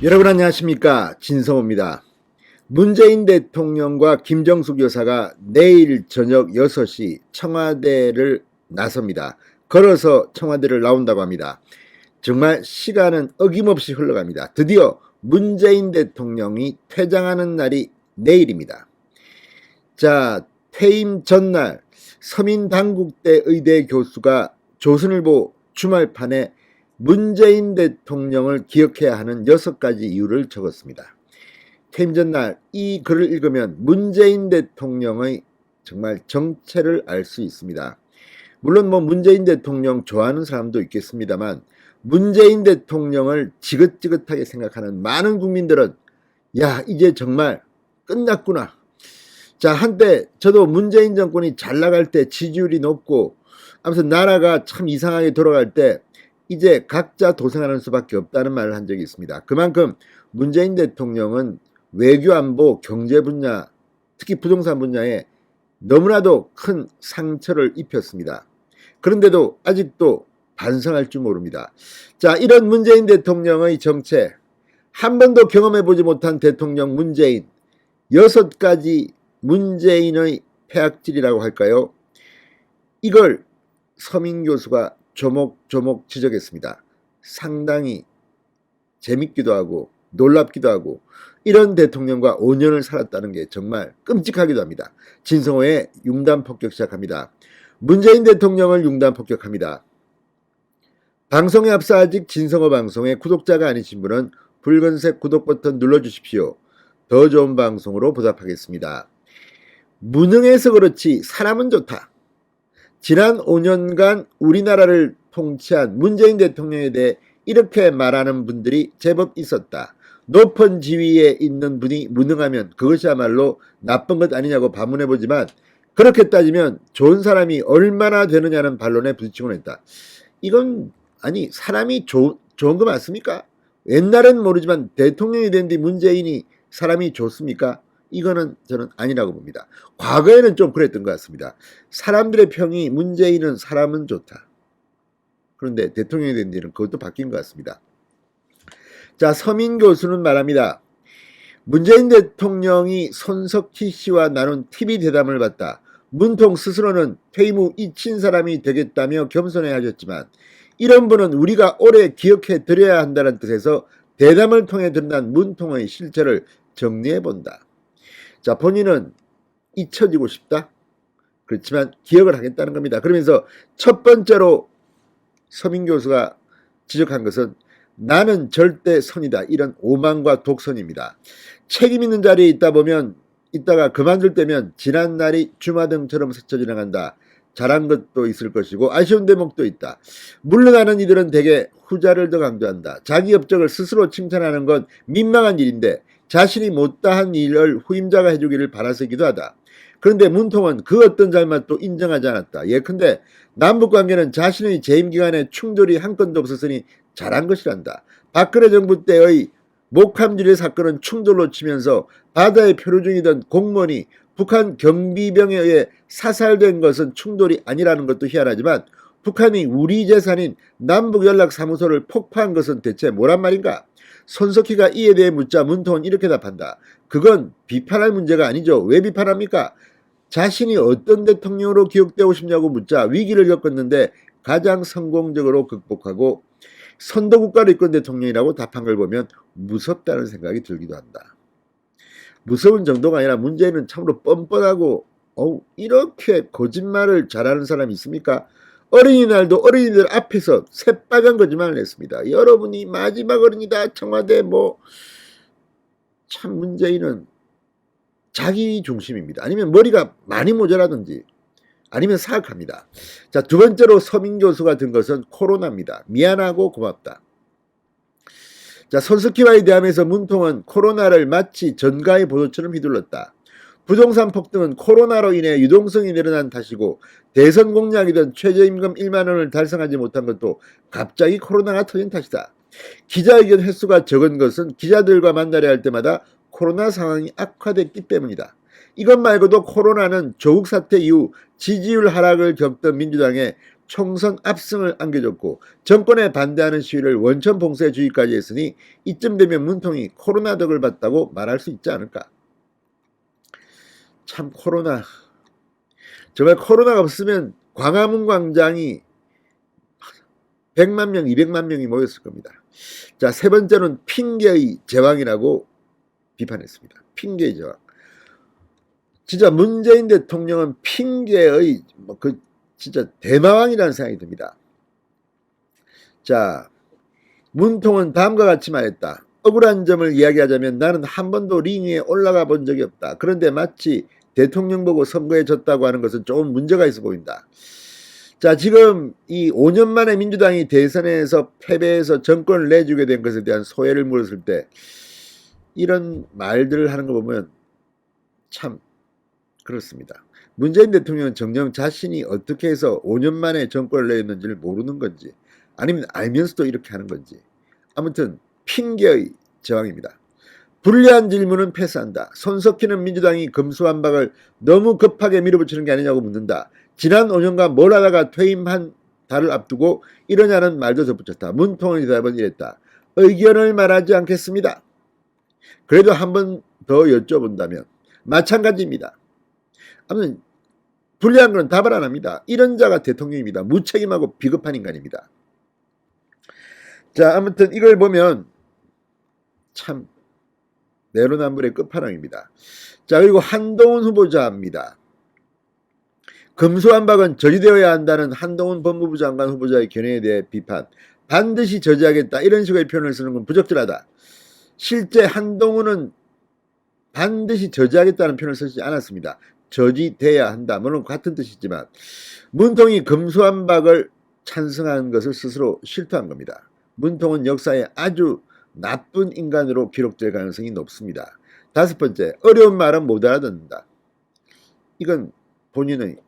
여러분 안녕하십니까, 진성호입니다. 문재인 대통령과 김정숙 여사가 내일 저녁 6시 청와대를 나섭니다. 걸어서 청와대를 나온다고 합니다. 정말 시간은 어김없이 흘러갑니다. 드디어 문재인 대통령이 퇴장하는 날이 내일입니다. 자, 퇴임 전날 서민당국대 의대 교수가 조선일보 주말판에 문재인 대통령을 기억해야 하는 6가지 이유를 적었습니다. 퇴임 전날 이 글을 읽으면 문재인 대통령의 정말 정체를 알 수 있습니다. 물론 문재인 대통령 좋아하는 사람도 있겠습니다만, 문재인 대통령을 지긋지긋하게 생각하는 많은 국민들은 야, 이제 정말 끝났구나. 자, 한때 저도 문재인 정권이 잘 나갈 때 지지율이 높고 아무튼 나라가 참 이상하게 돌아갈 때 이제 각자 도생하는 수밖에 없다는 말을 한 적이 있습니다. 그만큼 문재인 대통령은 외교 안보 경제 분야, 특히 부동산 분야에 너무나도 큰 상처를 입혔습니다. 그런데도 아직도 반성할 줄 모릅니다. 자, 이런 문재인 대통령의 정체, 한 번도 경험해보지 못한 대통령 문재인, 6가지 문재인의 폐악질이라고 할까요? 이걸 서민 교수가 조목조목 지적했습니다. 상당히 재밌기도 하고 놀랍기도 하고, 이런 대통령과 5년을 살았다는 게 정말 끔찍하기도 합니다. 진성호의 융단 폭격 시작합니다. 문재인 대통령을 융단 폭격합니다. 방송에 앞서 아직 진성호 방송의 구독자가 아니신 분은 붉은색 구독 버튼 눌러주십시오. 더 좋은 방송으로 보답하겠습니다. 무능해서 그렇지 사람은 좋다. 지난 5년간 우리나라를 통치한 문재인 대통령에 대해 이렇게 말하는 분들이 제법 있었다. 높은 지위에 있는 분이 무능하면 그것이야말로 나쁜 것 아니냐고 반문해보지만, 그렇게 따지면 좋은 사람이 얼마나 되느냐는 반론에 부딪히곤 했다. 이건 아니, 사람이 좋은 거 맞습니까? 옛날엔 모르지만 대통령이 된 뒤 문재인이 사람이 좋습니까? 이거는 저는 아니라고 봅니다. 과거에는 좀 그랬던 것 같습니다. 사람들의 평이 문재인은 사람은 좋다. 그런데 대통령이 된 뒤는 그것도 바뀐 것 같습니다. 자, 서민 교수는 말합니다. 문재인 대통령이 손석희 씨와 나눈 TV 대담을 봤다. 문통 스스로는 퇴임 후 잊힌 사람이 되겠다며 겸손해 하셨지만, 이런 분은 우리가 오래 기억해 드려야 한다는 뜻에서 대담을 통해 드러난 문통의 실체를 정리해 본다. 자, 본인은 잊혀지고 싶다. 그렇지만 기억을 하겠다는 겁니다. 그러면서 첫 번째로 서민 교수가 지적한 것은 나는 절대 선이다. 이런 오만과 독선입니다. 책임 있는 자리에 있다 보면 있다가 그만둘 때면 지난 날이 주마등처럼 스쳐 지나간다. 잘한 것도 있을 것이고 아쉬운 대목도 있다. 물러나는 이들은 대개 후자를 더 강조한다. 자기 업적을 스스로 칭찬하는 건 민망한 일인데 자신이 못다한 일을 후임자가 해주기를 바라서기도 하다. 그런데 문통은 그 어떤 잘못도 인정하지 않았다. 예컨대 남북관계는 자신의 재임 기간에 충돌이 한 건도 없었으니 잘한 것이란다. 박근혜 정부 때의 목함지뢰 사건은 충돌로 치면서 바다에 표류 중이던 공무원이 북한 경비병에 의해 사살된 것은 충돌이 아니라는 것도 희한하지만, 북한이 우리 재산인 남북연락사무소를 폭파한 것은 대체 뭐란 말인가? 손석희가 이에 대해 묻자 문통은 이렇게 답한다. 그건 비판할 문제가 아니죠. 왜 비판합니까? 자신이 어떤 대통령으로 기억되고 싶냐고 묻자 위기를 겪었는데 가장 성공적으로 극복하고 선도국가를 이끈 대통령이라고 답한 걸 보면 무섭다는 생각이 들기도 한다. 무서운 정도가 아니라 문재인은 참으로 뻔뻔하고 이렇게 거짓말을 잘하는 사람이 있습니까? 어린이날도 어린이들 앞에서 새빨간 거짓말을 했습니다. 여러분이 마지막 어린이다. 청와대 참 문재인은 자기 중심입니다. 아니면 머리가 많이 모자라든지 아니면 사악합니다. 자, 두 번째로 서민 교수가 든 것은 코로나입니다. 미안하고 고맙다. 자, 손석희와의 대함에서 문통은 코로나를 마치 전가의 보도처럼 휘둘렀다. 부동산 폭등은 코로나로 인해 유동성이 늘어난 탓이고, 대선 공약이던 최저임금 1만 원을 달성하지 못한 것도 갑자기 코로나가 터진 탓이다. 기자회견 횟수가 적은 것은 기자들과 만나려 할 때마다 코로나 상황이 악화됐기 때문이다. 이것 말고도 코로나는 조국 사태 이후 지지율 하락을 겪던 민주당에 총선 압승을 안겨줬고 정권에 반대하는 시위를 원천 봉쇄주의까지 했으니 이쯤 되면 문통이 코로나 덕을 봤다고 말할 수 있지 않을까. 참 코로나, 정말 코로나가 없으면 광화문 광장이 100만 명, 200만 명이 모였을 겁니다. 자, 세 번째는 핑계의 제왕이라고 비판했습니다. 핑계의 제왕. 진짜 문재인 대통령은 핑계의 진짜 대마왕이라는 생각이 듭니다. 자, 문통은 다음과 같이 말했다. 억울한 점을 이야기하자면 나는 한 번도 링 위에 올라가 본 적이 없다. 그런데 마치 대통령 보고 선거에 졌다고 하는 것은 조금 문제가 있어 보인다. 자, 지금 이 5년 만에 민주당이 대선에서 패배해서 정권을 내주게 된 것에 대한 소회를 물었을 때 이런 말들을 하는 거 보면 참 그렇습니다. 문재인 대통령은 정녕 자신이 어떻게 해서 5년 만에 정권을 내줬는지를 모르는 건지 아니면 알면서도 이렇게 하는 건지 아무튼 핑계의 제왕입니다. 불리한 질문은 패스한다. 손석희는 민주당이 검수완박을 너무 급하게 밀어붙이는 게 아니냐고 묻는다. 지난 5년간 뭘 하다가 퇴임한 달을 앞두고 이러냐는 말도 덧붙였다. 문통의 대답은 이랬다. 의견을 말하지 않겠습니다. 그래도 한 번 더 여쭤본다면 마찬가지입니다. 아무튼 불리한 건 답을 안 합니다. 이런 자가 대통령입니다. 무책임하고 비겁한 인간입니다. 자, 아무튼 이걸 보면 참 내로남불의 끝판왕입니다. 자, 그리고 한동훈 후보자입니다. 검수완박은 저지되어야 한다는 한동훈 법무부 장관 후보자의 견해에 대해 비판. 반드시 저지하겠다 이런 식의 표현을 쓰는 건 부적절하다. 실제 한동훈은 반드시 저지하겠다는 표현을 쓰지 않았습니다. 저지돼야 한다. 물론 같은 뜻이지만 문통이 검수완박을 찬성한 것을 스스로 실토한 겁니다. 문통은 역사에 아주 나쁜 인간으로 기록될 가능성이 높습니다. 다섯 번째, 어려운 말은 못 알아듣는다. 이건 본인의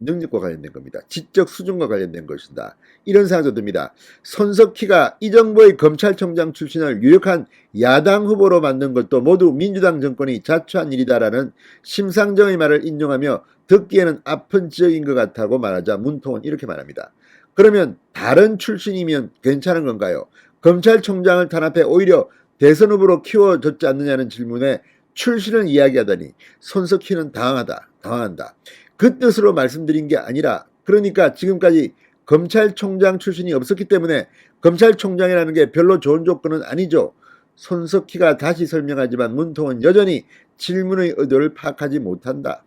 능력과 관련된 겁니다. 지적 수준과 관련된 것이다. 이런 생각도 듭니다. 손석희가 이 정부의 검찰총장 출신을 유력한 야당 후보로 만든 것도 모두 민주당 정권이 자초한 일이다라는 심상정의 말을 인용하며 듣기에는 아픈 지적인 것 같다고 말하자 문통은 이렇게 말합니다. 그러면 다른 출신이면 괜찮은 건가요? 검찰총장을 탄압해 오히려 대선 후보로 키워줬지 않느냐는 질문에 출신을 이야기하다니 손석희는 당황한다. 그 뜻으로 말씀드린 게 아니라 그러니까 지금까지 검찰총장 출신이 없었기 때문에 검찰총장이라는 게 별로 좋은 조건은 아니죠. 손석희가 다시 설명하지만 문통은 여전히 질문의 의도를 파악하지 못한다.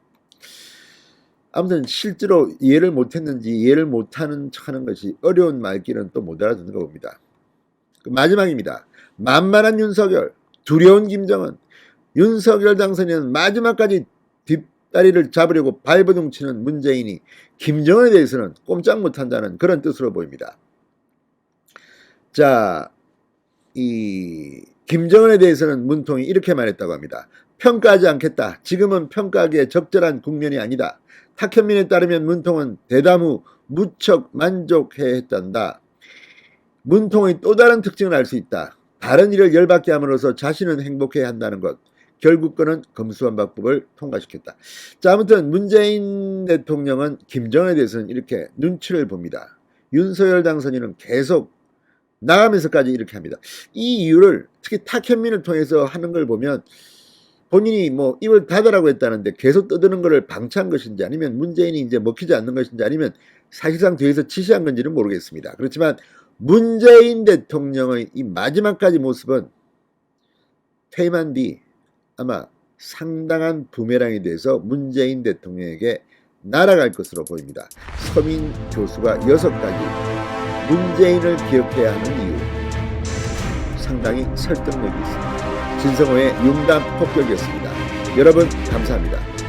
아무튼 실제로 이해를 못했는지 이해를 못하는 척하는 것이 어려운 말귀는 또 못 알아듣는 거 봅니다. 마지막입니다. 만만한 윤석열, 두려운 김정은. 윤석열 당선인은 마지막까지 뒷다리를 잡으려고 발버둥 치는 문재인이 김정은에 대해서는 꼼짝 못한다는 그런 뜻으로 보입니다. 자, 이 김정은에 대해서는 문통이 이렇게 말했다고 합니다. 평가하지 않겠다. 지금은 평가하기에 적절한 국면이 아니다. 탁현민에 따르면 문통은 대담 후 무척 만족해했단다. 문통의 또 다른 특징을 알 수 있다. 다른 일을 열받게 함으로써 자신은 행복해야 한다는 것. 결국 그는 검수완박법을 통과시켰다. 자, 아무튼 문재인 대통령은 김정은에 대해서는 이렇게 눈치를 봅니다. 윤석열 당선인은 계속 나가면서까지 이렇게 합니다. 이 이유를 특히 탁현민을 통해서 하는 걸 보면 본인이 뭐 입을 닫으라고 했다는데 계속 떠드는 것을 방치한 것인지 아니면 문재인이 이제 먹히지 않는 것인지 아니면 사실상 뒤에서 지시한 건지는 모르겠습니다. 그렇지만 문재인 대통령의 이 마지막까지 모습은 퇴임한 뒤 아마 상당한 부메랑이 돼서 문재인 대통령에게 날아갈 것으로 보입니다. 서민 교수가 6가지 문재인을 기억해야 하는 이유 상당히 설득력이 있습니다. 진성호의 융단 폭격이었습니다. 여러분 감사합니다.